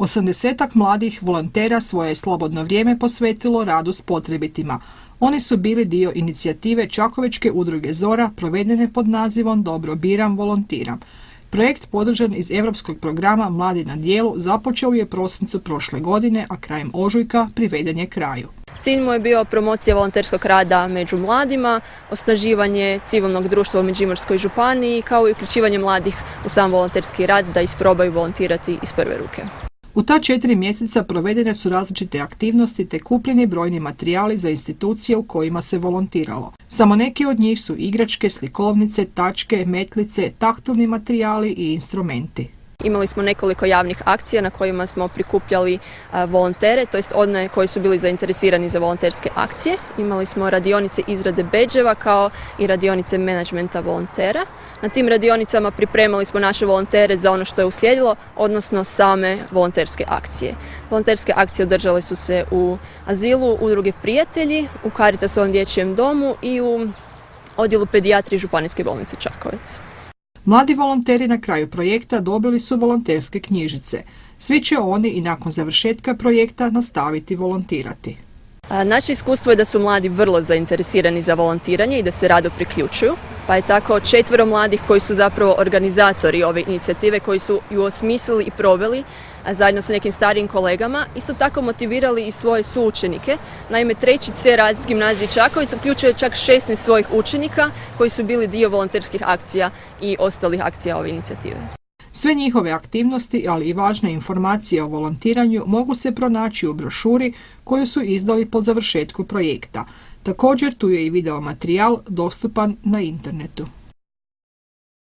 80-ak mladih volontera svoje slobodno vrijeme posvetilo radu s potrebitima. Oni su bili dio inicijative Čakovečke udruge Zora provedene pod nazivom Dobro biram, volontiram. Projekt podržan iz Europskog programa Mladi na djelu započeo je u prosincu prošle godine, a krajem ožujka priveden je kraju. Cilj mu je bio promocija volonterskog rada među mladima, osnaživanje civilnog društva u Međimurskoj županiji kao i uključivanje mladih u sam volonterski rad da isprobaju volontirati iz prve ruke. U ta 4 mjeseca provedene su različite aktivnosti te kupljeni brojni materijali za institucije u kojima se volontiralo. Samo neki od njih su igračke, slikovnice, tačke, metlice, taktilni materijali i instrumenti. Imali smo nekoliko javnih akcija na kojima smo prikupljali volontere, to jest one koji su bili zainteresirani za volonterske akcije. Imali smo radionice izrade bedževa kao i radionice menadžmenta volontera. Na tim radionicama pripremali smo naše volontere za ono što je uslijedilo, odnosno same volonterske akcije. Volonterske akcije održale su se u azilu Udruge Prijatelji, u Caritasovom dječjem domu i u odjelu pedijatrije Županijske bolnice Čakovec. Mladi volonteri na kraju projekta dobili su volonterske knjižice. Svi će oni i nakon završetka projekta nastaviti volontirati. Naše iskustvo je da su mladi vrlo zainteresirani za volontiranje i da se rado priključuju, pa je tako 4 mladih koji su zapravo organizatori ove inicijative, koji su ju osmislili i proveli zajedno sa nekim starijim kolegama, isto tako motivirali i svoje suučenike. Naime, 3. C razred gimnazije Čakovec uključuje čak 16 svojih učenika koji su bili dio volonterskih akcija i ostalih akcija ove inicijative. Sve njihove aktivnosti, ali i važne informacije o volontiranju mogu se pronaći u brošuri koju su izdali po završetku projekta. Također tu je i video materijal dostupan na internetu.